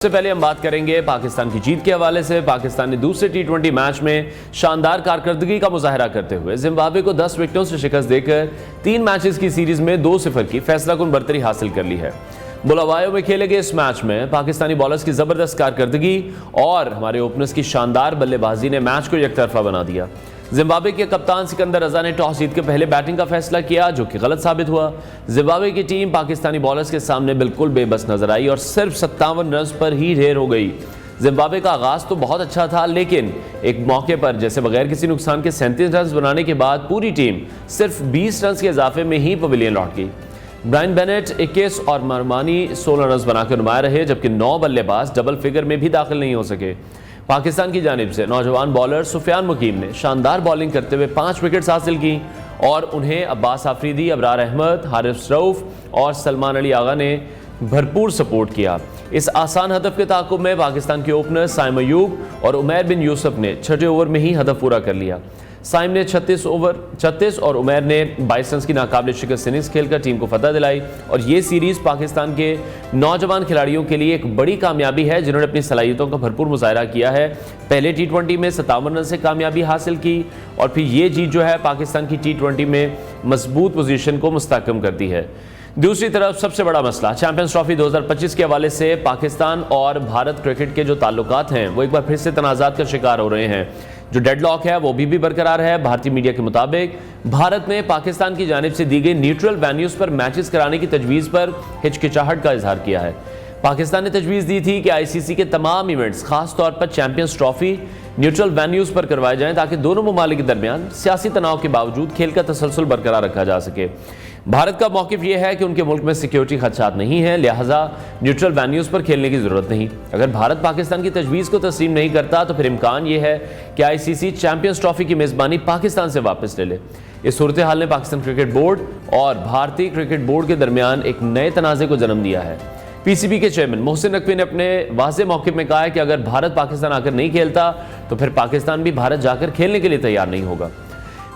सबसे पहले हम बात करेंगे पाकिस्तान की जीत के हवाले से। पाकिस्तान ने दूसरे टी20 मैच में शानदार कारकर्दगी का मुजाहरा करते हुए जिम्बाब्वे को 10 विकेटों से शिकस्त देकर 3 मैचेस की सीरीज में 2-0 की फैसलाकुन बढ़तरी हासिल कर ली है। बुलावायो में खेले गए इस मैच में पाकिस्तानी बॉलर्स की जबरदस्त कारकर्दगी और हमारे ओपनर्स की शानदार बल्लेबाजी ने मैच को एकतरफा बना दिया। जिम्बाब्वे के कप्तान सिकंदर रजा ने टॉस जीतकर पहले बैटिंग का फैसला किया, जो कि गलत साबित हुआ। जिम्बाब्वे की टीम पाकिस्तानी बॉलर्स के सामने बिल्कुल बेबस नजर आई और सिर्फ 57 रन पर ही ढेर हो गई। जिम्बाब्वे का आगाज तो बहुत अच्छा था, लेकिन एक मौके पर जैसे बगैर किसी नुकसान के 37 रन बनाने के बाद पूरी टीम सिर्फ 20 रन के इजाफे में ही पवेलियन लौट गई। ब्रायन बेनेट 21 और मरमानी 16 रन बनाकर नुमाया रहे, जबकि 9 बल्लेबाज डबल फिगर में भी दाखिल नहीं हो सके। पाकिस्तान की जानिब से नौजवान बॉलर सुफियान मुकीम ने शानदार बॉलिंग करते हुए 5 विकेट्स हासिल की और उन्हें अब्बास आफरीदी, अबरार अहमद, हारिस रऊफ और सलमान अली आगा ने भरपूर सपोर्ट किया। इस आसान हदफ के ताक़ुब में पाकिस्तान के ओपनर साइम अयूब और उमैर बिन यूसुफ ने छठे ओवर में ही हदफ पूरा कर लिया। साइम ने 36 और उमैर ने 22 रन की नाकाबिल शिकस्त इनिंग्स खेलकर टीम को फतह दिलाई और ये सीरीज़ पाकिस्तान के नौजवान खिलाड़ियों के लिए एक बड़ी कामयाबी है, जिन्होंने अपनी सलाहियतों का भरपूर मुजाहरा किया है। पहले टी20 में 57 रन से कामयाबी हासिल की और फिर ये जीत जो है पाकिस्तान की टी20 में मजबूत पोजीशन को मुस्तहकम करती है। दूसरी तरफ सबसे बड़ा मसला चैंपियंस ट्रॉफी 2025 के हवाले से पाकिस्तान और भारत क्रिकेट के जो ताल्लुकात हैं वो एक बार फिर से तनाज़ात का शिकार हो रहे हैं। जो डेडलॉक है वो भी बरकरार है। भारतीय मीडिया के मुताबिक भारत ने पाकिस्तान की जानिब से दी गई न्यूट्रल वेन्यूज़ पर मैचेस कराने की तजवीज़ पर हिचकिचाहट का इजहार किया है। पाकिस्तान ने तजवीज़ दी थी कि ICC के तमाम इवेंट्स खास तौर पर चैंपियंस ट्रॉफी न्यूट्रल वेन्यूज़ पर करवाए जाएं, ताकि दोनों ममालिक के दरमियान सियासी तनाव के बावजूद खेल का तसलसल बरकरार रखा जा सके। भारत का मौक़िफ़ यह है कि उनके मुल्क में सिक्योरिटी खदशात नहीं है, लिहाजा न्यूट्रल वेन्यूज़ पर खेलने की ज़रूरत नहीं। अगर भारत पाकिस्तान की तजवीज़ को तस्लीम नहीं करता तो फिर इम्कान यह है कि ICC चैंपियंस ट्रॉफी की मेज़बानी पाकिस्तान से वापस ले ले। इस सूरत हाल ने पाकिस्तान क्रिकेट बोर्ड और भारतीय क्रिकेट बोर्ड के दरमियान एक नए तनाज़े को जन्म दिया है। PCB के चेयरमैन मोहसिन नकवी ने अपने वाज़े मौक़िफ़ में कहा है कि अगर भारत पाकिस्तान आकर नहीं खेलता तो फिर पाकिस्तान भी भारत जाकर खेलने के लिए तैयार नहीं होगा।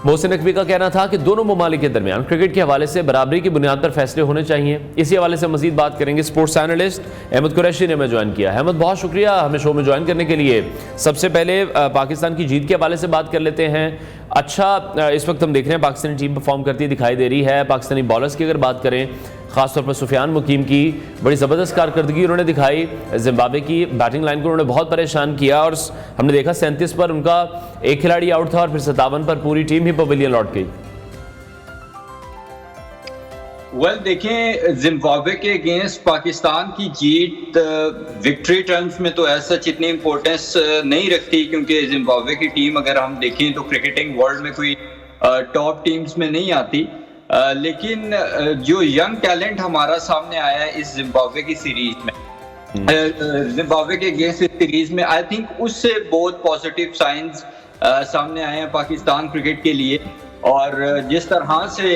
मोहसिन नकवी का कहना था कि दोनों ममालिक के दरमियान क्रिकेट के हवाले से बराबरी की बुनियाद पर फैसले होने चाहिए। इसी हवाले से मजीद बात करेंगे। स्पोर्ट्स एनालिस्ट अहमद कुरैशी ने हमें ज्वाइन किया है। अहमद, बहुत शुक्रिया हमें शो में ज्वाइन करने के लिए। सबसे पहले पाकिस्तान की जीत के हवाले से बात कर लेते हैं। अच्छा, इस वक्त हम देख रहे हैं पाकिस्तानी टीम परफॉर्म करती दिखाई दे रही है। पाकिस्तानी बॉलर्स की अगर बात करें, खासतौर पर सुफियान मुकीम की बड़ी ज़बरदस्त कारकर्दगी उन्होंने दिखाई। जिम्बाब्वे की बैटिंग लाइन को उन्होंने बहुत परेशान किया और हमने देखा 37 पर उनका एक खिलाड़ी आउट था और फिर 57 पर पूरी टीम ही पवेलियन लौट गई। देखें, जिम्बाब्वे के अगेंस्ट पाकिस्तान की जीत विक्ट्री टर्म्स में तो ऐसा इतनी इंपॉर्टेंस नहीं रखती, क्योंकि जिम्बाब्वे की टीम अगर हम देखें तो क्रिकेटिंग वर्ल्ड में कोई टॉप टीम्स में नहीं आती। लेकिन जो यंग टैलेंट हमारा सामने आया है इस जिम्बाब्वे की सीरीज में, जिम्बाब्वे के अगेंस्ट इस सीरीज में, आई थिंक उससे बहुत पॉजिटिव साइंस सामने आए हैं पाकिस्तान क्रिकेट के लिए। और जिस तरह से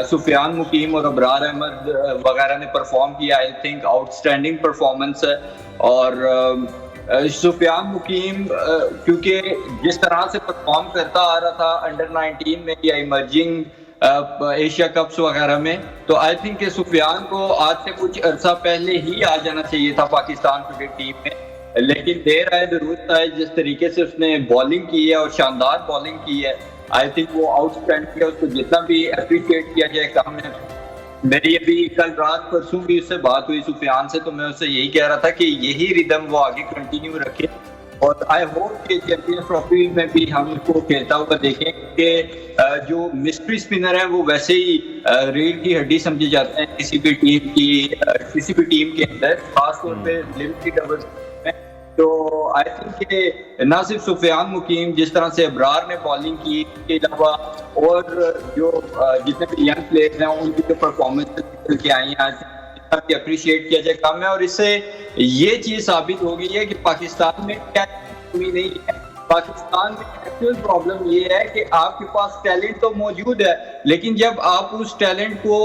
सुफियान मुकीम और अबरार अहमद वगैरह ने परफॉर्म किया, आई थिंक आउटस्टैंडिंग परफॉर्मेंस है। और सुफियान मुकीम क्योंकि जिस तरह से परफॉर्म करता आ रहा था अंडर 19 में या इमर्जिंग एशिया कप्स वगैरह में, तो आई थिंक कि सुफियान को आज से कुछ अरसा पहले ही आ जाना चाहिए था पाकिस्तान क्रिकेट टीम में, लेकिन देर आए दुरुस्त आए। जिस तरीके से उसने बॉलिंग की है और शानदार बॉलिंग की है, आई थिंक वो आउटस्टैंडिंग है। उसको जितना भी अप्रिशिएट किया जाए कम है। मेरी अभी कल रात परसों भी उससे बात हुई सुफियान से, तो मैं उससे यही कह रहा था कि यही रिदम वो आगे कंटिन्यू रखे और आई होप कि चैंपियंस ट्रॉफी में भी हम उसको खेलता हुआ देखें, कि जो मिस्ट्री स्पिनर है वो वैसे ही रीढ़ की हड्डी समझे जाते हैं किसी भी टीम के अंदर, खासतौर पे लिमिटेड ओवर्स में। तो आई थिंक कि ना सिर्फ सुफियान मुकीम, जिस तरह से अबरार ने बॉलिंग की, इसके अलावा और जो जितने भी यंग प्लेयर्स हैं उनकी जो परफॉर्मेंस के आई हैं अप्रिशिएट किया जाए कम है। और इससे ये चीज साबित हो गई है कि पाकिस्तान में क्या कमी नहीं है। पाकिस्तान में एक्चुअल प्रॉब्लम ये है कि आपके पास टैलेंट तो मौजूद है, लेकिन जब आप उस टैलेंट को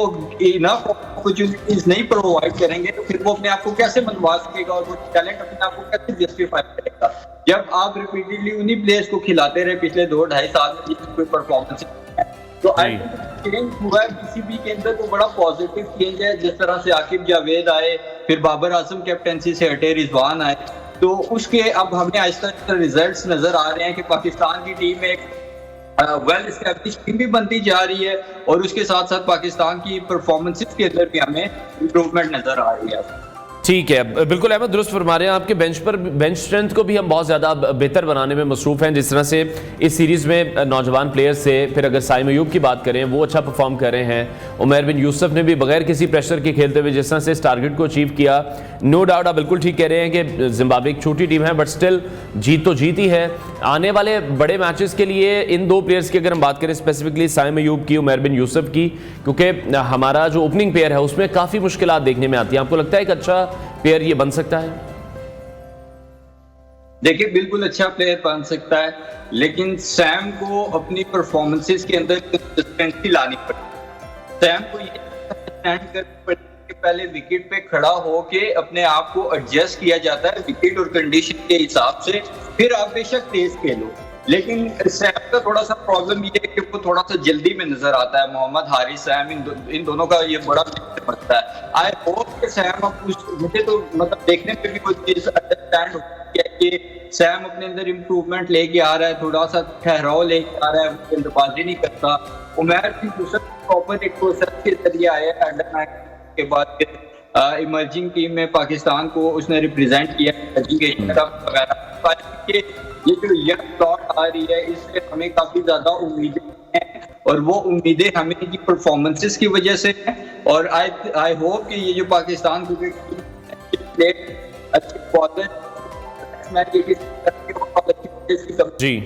इनफ अपॉर्चुनिटीज नहीं प्रोवाइड करेंगे तो फिर वो अपने आप को कैसे मनवा सकेगा और वो टैलेंट अपने आप को कैसे जस्टिफाई करेगा, जब आप रिपीटेडली उन्हीं प्लेयर्स को खिलाते रहे पिछले 2-2.5 साल में जिसकी कोई परफॉर्मेंस। तो आई थिंक चेंज हुआ है PCB के अंदर, तो बड़ा पॉजिटिव चेंज है। जिस तरह से आकिब जावेद आए, फिर बाबर आजम कैप्टनसी से हटे, रिजवान आए, तो उसके अब हमें आहिस्ता आहिस्ता रिजल्ट्स नजर आ रहे हैं कि पाकिस्तान की टीम में वेल एस्टैब्लिश टीम भी बनती जा रही है और उसके साथ साथ पाकिस्तान की परफॉर्मेंसेस के अंदर भी हमें इंप्रूवमेंट नजर आ रही है। ठीक है, बिल्कुल अहमद दुरुस्त फरमा रहे हैं। आपके बेंच स्ट्रेंथ को भी हम बहुत ज़्यादा बेहतर बनाने में मसरूफ़ हैं। जिस तरह से इस सीरीज़ में नौजवान प्लेयर्स से, फिर अगर साइम अयूब की बात करें, वो अच्छा परफॉर्म कर रहे हैं। उमर बिन यूसुफ ने भी बगैर किसी प्रेशर के खेलते हुए जिस तरह से इस टारगेट को अचीव किया, नो डाउट आप बिल्कुल ठीक कह रहे हैं कि जिम्बाब्वे एक छोटी टीम है, बट स्टिल जीत तो जीत ही है। आने वाले बड़े मैचेस के लिए इन दो प्लेयर्स की अगर हम बात करें, स्पेसिफिकली साइम अयूब की, उमर बिन यूसुफ की, क्योंकि हमारा जो ओपनिंग पेयर है उसमें काफ़ी मुश्किलात देखने में आती हैं, आपको लगता है एक अच्छा प्लेयर ये बन सकता है? देखिए, बिल्कुल अच्छा प्लेयर बन सकता है, लेकिन सैम को अपनी परफॉर्मेंसेस के अंदर कंसिस्टेंसी लानी पड़ेगी। सैम को ये स्टैंड करनी पड़ेगी कि पहले विकेट पे खड़ा होके अपने आप को एडजस्ट किया जाता है विकेट और कंडीशन के हिसाब से, फिर आप बेशक तेज खेलो। लेकिन सैम का थोड़ा सा प्रॉब्लम ये है कि वो थोड़ा सा जल्दी में नजर आता है। मोहम्मद हारिस, सैम, इन दोनों का ये बड़ा पड़ता है। आई होप कि सैम अब मुझे तो मतलब देखने में भी कोई चीज अंडरस्टैंड होती है कि सैम अपने अंदर इम्प्रूवमेंट लेके आ रहा है, थोड़ा सा ठहराव लेके आ रहा है, वो जल्दबाजी नहीं करता। उमर भी प्रॉपर एक प्रोसेस के जरिए आया है, अंडर 19 के बाद इमर्जिंग टीम में पाकिस्तान को उसने रिप्रेजेंट किया वगैरह। ये जो यंग प्लॉट आ रही है, इससे हमें काफी ज्यादा उम्मीदें हैं और वो उम्मीदें हमें की परफॉर्मेंसेस की वजह से हैं। और आई होप कि ये जो पाकिस्तान जी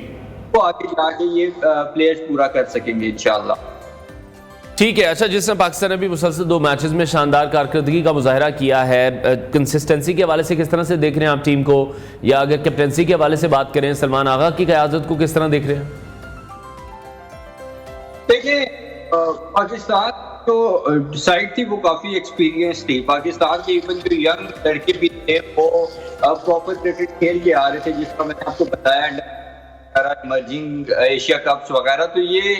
वो आगे जाके ये प्लेयर्स पूरा कर सकेंगे इंशाल्लाह। ठीक है। अच्छा, जिसने पाकिस्तान ने भी मुसलसल 2 मैचेस में शानदार कारकर्दगी का मुजाहरा किया है, कंसिस्टेंसी के हवाले से किस तरह से देख रहे हैं आप टीम को, या अगर कैप्टनसी के हवाले से बात करें, सलमान आगा की क़यादत को किस तरह देख रहे हैं? देखिए, पाकिस्तान तो साइड थी वो काफी एक्सपीरियंस थी। पाकिस्तान के इवन जो यंग लड़के भी थे वो प्रॉपर क्रिकेट खेल के आ रहे थे, जिसका मैंने आपको बताया, इमर्जिंग एशिया कप्स वगैरह। तो ये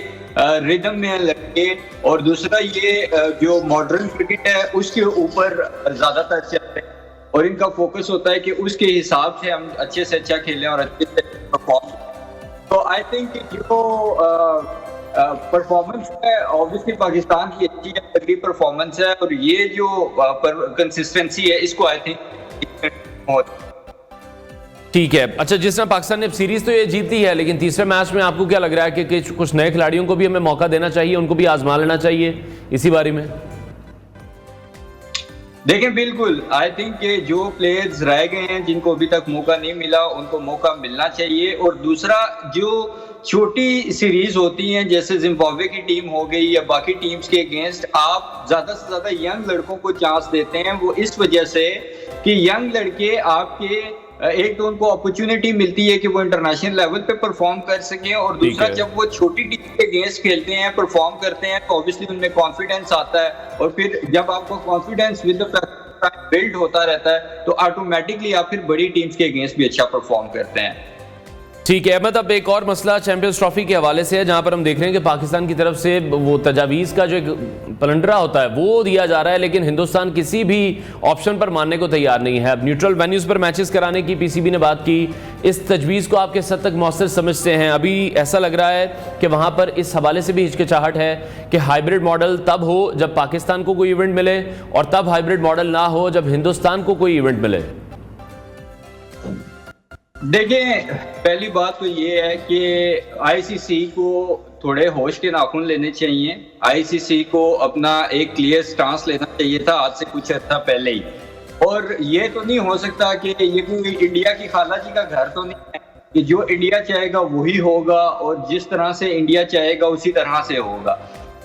रिदम में लड़के, और दूसरा ये जो मॉडर्न क्रिकेट है उसके ऊपर ज्यादातर चल रहे हैं और इनका फोकस होता है कि उसके हिसाब से हम अच्छे से अच्छा खेलें और अच्छे से परफॉर्म। तो आई थिंक जो परफॉर्मेंस है ऑब्वियसली पाकिस्तान की अच्छी है, तगड़ी परफॉर्मेंस है, और ये जो कंसिस्टेंसी है इसको आई थिंक ठीक है। अच्छा, जिस तरह पाकिस्तान ने सीरीज तो ये जीती है, लेकिन तीसरे मैच में आपको क्या लग रहा है कि कुछ नए खिलाड़ियों को भी हमें मौका देना चाहिए, उनको भी आजमा लेना चाहिए इसी बारे में? देखें, बिल्कुल आई थिंक कि जो प्लेयर्स रह गए हैं जिनको अभी तक मौका नहीं मिला, उनको मौका मिलना चाहिए। और दूसरा, जो छोटी सीरीज होती हैं जैसे जिम्बाब्वे की टीम हो गई या बाकी टीम्स के अगेंस्ट, आप ज्यादा से ज्यादा यंग लड़कों को चांस देते हैं, वो इस वजह से कि यंग लड़के आपके एक तो उनको अपॉर्चुनिटी मिलती है कि वो इंटरनेशनल लेवल पे परफॉर्म कर सकें, और दूसरा जब वो छोटी टीम के अगेंस्ट खेलते हैं, परफॉर्म करते हैं, तो ऑब्वियसली उनमें कॉन्फिडेंस आता है, और फिर जब आपको कॉन्फिडेंस विद बिल्ड होता रहता है तो ऑटोमेटिकली आप फिर बड़ी टीम्स के अगेंस्ट भी अच्छा परफॉर्म करते हैं। ठीक है अहमद, अब एक और मसला चैंपियंस ट्रॉफी के हवाले से है, जहां पर हम देख रहे हैं कि पाकिस्तान की तरफ से वो तजावीज़ का जो एक पलंडरा होता है वो दिया जा रहा है, लेकिन हिंदुस्तान किसी भी ऑप्शन पर मानने को तैयार नहीं है। अब न्यूट्रल वेन्यूज़ पर मैचेस कराने की पीसीबी ने बात की, इस तजवीज़ को आप किस हद तक मौसर समझते हैं? अभी ऐसा लग रहा है कि वहाँ पर इस हवाले से भी हिचकिचाहट है कि हाइब्रिड मॉडल तब हो जब पाकिस्तान को कोई इवेंट मिले, और तब हाइब्रिड मॉडल ना हो जब हिंदुस्तान को कोई इवेंट मिले। देखिए, पहली बात तो ये है कि आईसीसी को थोड़े होश के नाखून लेने चाहिए। आईसीसी को अपना एक क्लियर स्टांस लेना चाहिए था आज से कुछ अर्सा पहले ही, और ये तो नहीं हो सकता कि ये कोई इंडिया की खाला जी का घर तो नहीं है कि जो इंडिया चाहेगा वही होगा और जिस तरह से इंडिया चाहेगा उसी तरह से होगा।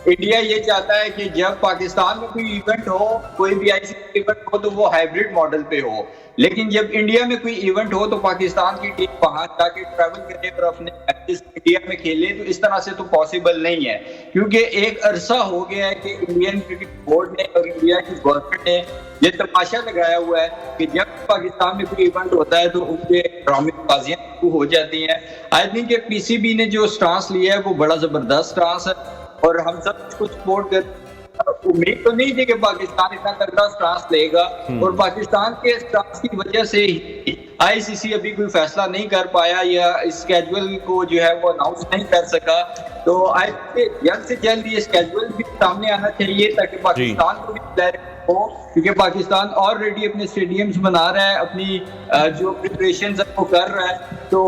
इंडिया ये चाहता है कि जब पाकिस्तान में कोई इवेंट हो, कोई भी आईसीसी इवेंट हो, तो वो हाइब्रिड मॉडल पे हो, लेकिन जब इंडिया में कोई इवेंट हो तो पाकिस्तान की टीम वहां जाके ट्रैवल करे और अपने मैचेस इंडिया में खेले। तो इस तरह से तो पॉसिबल नहीं है, क्योंकि एक अरसा हो गया है कि इंडियन क्रिकेट बोर्ड ने और इंडिया की गवर्नमेंट ने ये तमाशा लगाया हुआ है कि जब पाकिस्तान में कोई इवेंट होता है तो उनके ड्रामेबाजियां शुरू हो जाती हैं। आई थिंक पीसीबी ने जो स्टांस लिया है वो बड़ा जबरदस्त स्टांस है और हम सब इसको सपोर्ट कर उम्मीद तो नहीं थी कि पाकिस्तान इतना तगड़ा स्टांस लेगा, और पाकिस्तान के स्टांस की वजह से ही आईसीसी अभी कोई फैसला नहीं कर पाया या स्केड्यूल को जो है वो अनाउंस नहीं कर सका। तो आई जल्द से जल्द ये स्केड्यूल भी सामने आना चाहिए ताकि पाकिस्तान को भी क्लैरिटी हो, क्योंकि पाकिस्तान ऑलरेडी अपने स्टेडियम्स बना रहा है, अपनी जो प्रिपरेशन है वो कर रहा है। तो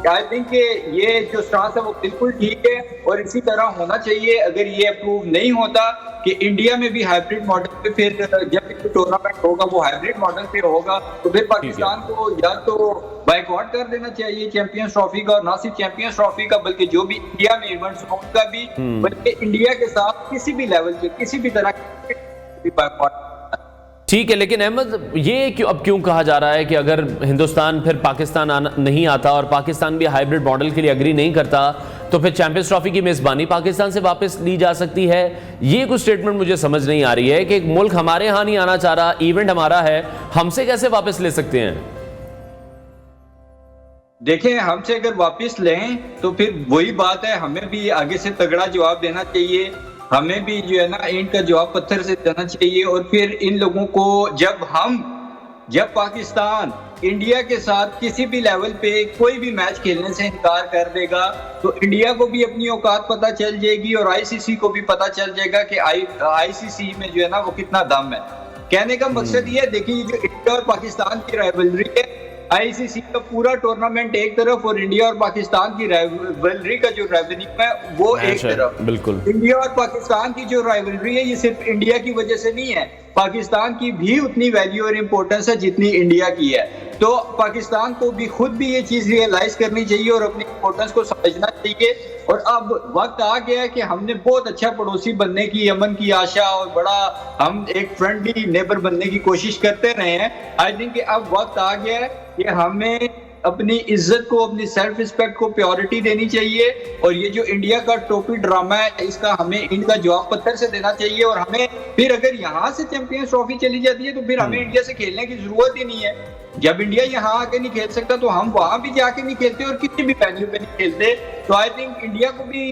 आई थिंक ये जो स्टांस है वो बिल्कुल ठीक है और इसी तरह होना चाहिए। अगर ये अप्रूव नहीं होता कि इंडिया में भी हाइब्रिड मॉडल पे फिर जब टूर्नामेंट होगा वो हाइब्रिड मॉडल पे होगा, तो फिर पाकिस्तान को या तो बाइकआउट कर देना चाहिए चैंपियंस ट्रॉफी का, और ना सिर्फ चैंपियंस ट्रॉफी का बल्कि जो भी इंडिया में इवेंट्स होगा भी, बल्कि इंडिया के साथ किसी भी लेवल पे किसी भी तरह की बाइकआउट। ठीक है, लेकिन अहमद ये अब क्यों कहा जा रहा है कि अगर हिंदुस्तान फिर पाकिस्तान नहीं आता और पाकिस्तान भी हाइब्रिड मॉडल के लिए एग्री नहीं करता तो फिर चैंपियंस ट्रॉफी की मेजबानी पाकिस्तान से वापस ली जा सकती है? ये कुछ स्टेटमेंट मुझे समझ नहीं आ रही है कि एक मुल्क हमारे यहाँ नहीं आना चाह रहा, इवेंट हमारा है, हमसे कैसे वापस ले सकते हैं? देखें, हमसे अगर वापस लें तो फिर वही बात है, हमें भी आगे से तगड़ा जवाब देना चाहिए, हमें भी जो है ना ईंट का जवाब पत्थर से देना चाहिए। और फिर इन लोगों को जब पाकिस्तान इंडिया के साथ किसी भी लेवल पे कोई भी मैच खेलने से इनकार कर देगा तो इंडिया को भी अपनी औकात पता चल जाएगी और आईसीसी को भी पता चल जाएगा कि आईसीसी में जो है ना वो कितना दम है। कहने का मकसद ये है, देखिए जो इंडिया और पाकिस्तान की राइवलरी है, आईसीसी का पूरा टूर्नामेंट एक तरफ और इंडिया और पाकिस्तान की राइवलरी का जो राइवलरी है वो एक तरफ। बिल्कुल, इंडिया और पाकिस्तान की जो राइवलरी है ये सिर्फ इंडिया की वजह से नहीं है, पाकिस्तान की भी उतनी वैल्यू और इंपॉर्टेंस है जितनी इंडिया की है। तो पाकिस्तान को भी खुद भी ये चीज रियलाइज करनी चाहिए और अपनी इंपॉर्टेंस को समझना चाहिए। और अब वक्त आ गया है कि हमने बहुत अच्छा पड़ोसी बनने की, अमन की आशा और बड़ा हम एक फ्रेंडली नेबर बनने की कोशिश करते रहे हैं। आई थिंक अब वक्त आ गया है कि हमें अपनी इज्जत को, अपनी सेल्फ रिस्पेक्ट को प्रायोरिटी देनी चाहिए। और ये जो इंडिया का टोपी ड्रामा है इसका हमें इनका जवाब पत्थर से देना चाहिए। और हमें फिर अगर यहाँ से चैंपियंस ट्रॉफी चली जाती है तो फिर हमें इंडिया से खेलने की जरूरत ही नहीं है। जब इंडिया यहाँ आके नहीं खेल सकता तो हम वहां भी जाके नहीं खेलते और किसी भी वेन्यू पे नहीं खेलते। तो आई थिंक इंडिया को भी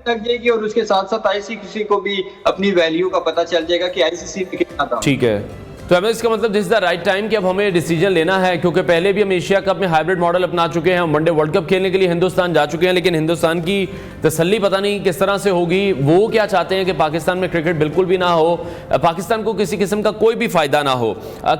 लग जाएगी और उसके साथ साथ आईसीसी को भी अपनी वैल्यू का पता चल जाएगा कि आईसीसी में कितना था। ठीक है, तो हमें इसका मतलब this is the right time कि अब हमें डिसीजन लेना है, क्योंकि पहले भी हम एशिया कप में हाइब्रिड मॉडल अपना चुके हैं, वनडे वर्ल्ड कप खेलने के लिए हिंदुस्तान जा चुके हैं, लेकिन हिंदुस्तान की तसल्ली पता नहीं किस तरह से होगी। वो क्या चाहते हैं कि पाकिस्तान में क्रिकेट बिल्कुल भी ना हो, पाकिस्तान को किसी किस्म का कोई भी फायदा ना हो।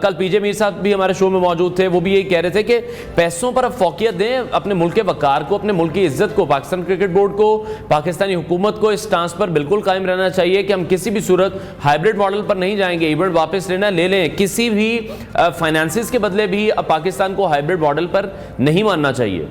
कल पीजे मीर साहब भी हमारे शो में मौजूद थे, वो भी यही कह रहे थे कि पैसों पर अब फोकियत दें, अपने मुल्क के वकार को, अपने मुल्क की इज्जत को, पाकिस्तान क्रिकेट बोर्ड को, पाकिस्तानी हुकूमत को इस स्टांस पर बिल्कुल कायम रहना चाहिए कि हम किसी भी सूरत हाइब्रिड मॉडल पर नहीं जाएंगे। इवेंट वापस लेना ले लें, किसी भी फाइनेंसिस के बदले भी अब पाकिस्तान को हाइब्रिड मॉडल पर नहीं मानना चाहिए।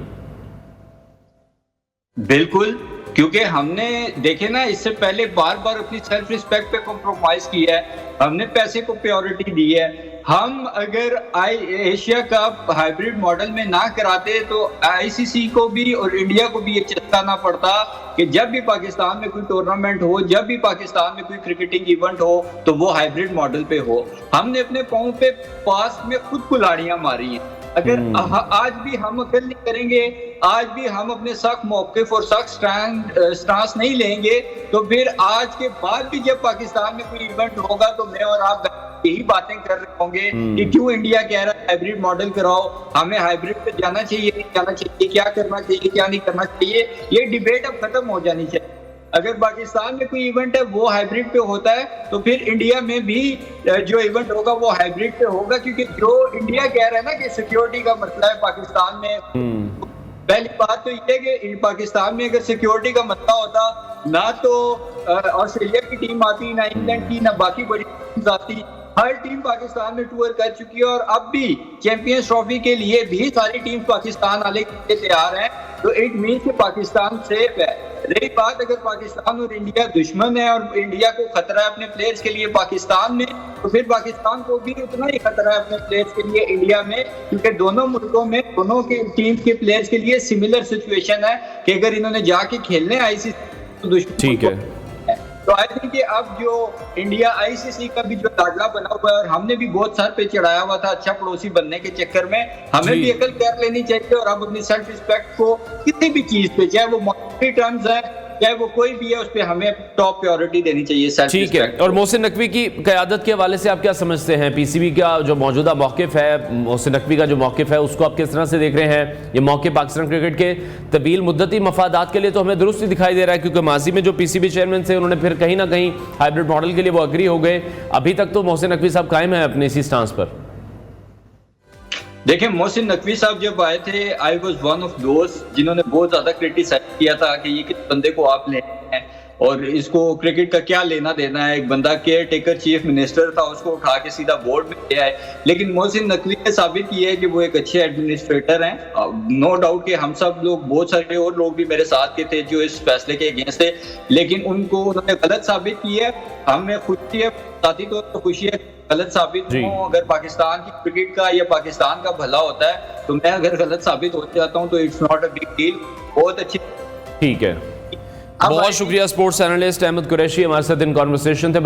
बिल्कुल, क्योंकि हमने देखे ना इससे पहले बार बार अपनी सेल्फ रिस्पेक्ट पे कॉम्प्रोमाइज किया है, हमने पैसे को प्रायोरिटी दी है। हम अगर एशिया कप हाइब्रिड मॉडल में ना कराते तो आईसीसी को भी और इंडिया को भी ये चेता ना पड़ता कि जब भी पाकिस्तान में कोई टूर्नामेंट हो, जब भी पाकिस्तान में कोई क्रिकेटिंग इवेंट हो तो वो हाइब्रिड मॉडल पे हो। हमने अपने पांव पे पास में खुद कुल्हाड़ियां मारी हैं। अगर आज भी हम अकल नहीं करेंगे, आज भी हम अपने सख्त मौक़िफ़ और सख्त स्टांस नहीं लेंगे तो फिर आज के बाद भी जब पाकिस्तान में कोई इवेंट होगा तो मैं और आप यही बातें कर रहे होंगे कि क्यों इंडिया कह रहा है हाइब्रिड मॉडल कराओ, हमें हाइब्रिड पे जाना चाहिए, नहीं जाना चाहिए, क्या करना चाहिए, क्या नहीं करना चाहिए। ये डिबेट अब खत्म हो जानी चाहिए। अगर पाकिस्तान में कोई इवेंट है वो हाइब्रिड पे होता है तो फिर इंडिया में भी जो इवेंट होगा वो हाइब्रिड पे होगा, क्योंकि जो इंडिया कह रहा है ना कि सिक्योरिटी का मसला है पाकिस्तान में। पहली बात तो ये है कि पाकिस्तान में अगर सिक्योरिटी का मसला होता ना तो ऑस्ट्रेलिया की टीम आती, ना इंग्लैंड की, ना बाकी बड़ी टीम्स आती। हर टीम पाकिस्तान में टूर कर चुकी है और अब भी चैंपियंस ट्रॉफी के लिए भी सारी टीम पाकिस्तान आने के लिए तैयार हैं। तो इट मीन्स कि पाकिस्तान सेफ है। रही बात अगर पाकिस्तान और इंडिया दुश्मन है और इंडिया को खतरा है अपने प्लेयर्स के लिए पाकिस्तान में, तो फिर पाकिस्तान को भी उतना ही खतरा है अपने प्लेयर्स के लिए इंडिया में, क्योंकि दोनों मुल्कों में दोनों के टीम के प्लेयर्स के लिए सिमिलर सिचुएशन है कि अगर इन्होंने जाके खेलने आईसीसी तो दुश्मन। ठीक है, तो आई थिंक कि अब जो इंडिया आईसीसी का भी जो लाडला बना हुआ है और हमने भी बहुत सर पे चढ़ाया हुआ था अच्छा पड़ोसी बनने के चक्कर में, हमें भी अकल कर लेनी चाहिए और अब अपनी सेल्फ रिस्पेक्ट को किसी भी चीज पे, चाहे वो मॉनेटरी टर्म्स है, चाहे वो कोई भी है, उस पर हमें टॉप प्रायोरिटी देनी चाहिए। सेल्फ ठीक है। रिस्पेक्ट। और मोहसिन नकवी की क़यादत के हवाले से आप क्या समझते हैं? पीसीबी का जो मौजूदा मौक़िफ़ है, मोहसिन नकवी का जो मौक़िफ़ है, उसको आप किस तरह से देख रहे हैं? ये मौक़िफ़ पाकिस्तान क्रिकेट के तवील मुद्दती मफादात के लिए तो हमें दुरुस्त ही दिखाई दे रहा है, क्योंकि माजी में जो पीसीबी चेयरमैन थे उन्होंने फिर कहीं ना कहीं हाइब्रिड मॉडल के लिए वो अग्री हो गए। अभी तक तो मोहसिन नकवी साहब कायम है अपने इसी स्टांस पर। देखिए, मोहसिन नकवी साहब जब आए थे, I was one of those जिन्होंने बहुत ज्यादा क्रिटिसाइज किया था कि ये किस बंदे को आप ले हैं और इसको क्रिकेट का क्या लेना देना है। एक बंदा केयर टेकर चीफ मिनिस्टर था, उसको उठा के सीधा बोर्ड में ले आए। लेकिन मोहसिन नकवी ने साबित किया है कि वो एक अच्छे एडमिनिस्ट्रेटर हैं। नो डाउट कि हम सब लोग, बहुत सारे और लोग भी मेरे साथ के थे जो इस फैसले के अगेंस्ट थे, लेकिन उनको उन्होंने गलत साबित किया है। हमें खुशी है, साथी तो खुशी है गलत साबित हो। अगर पाकिस्तान की क्रिकेट का या पाकिस्तान का भला होता है तो मैं अगर गलत साबित हो जाता हूं तो it's not a big deal. बहुत अच्छी। ठीक है, बहुत शुक्रिया। स्पोर्ट्स एनालिस्ट अहमद कुरैशी हमारे साथ इन कॉन्वर्सेशन थे।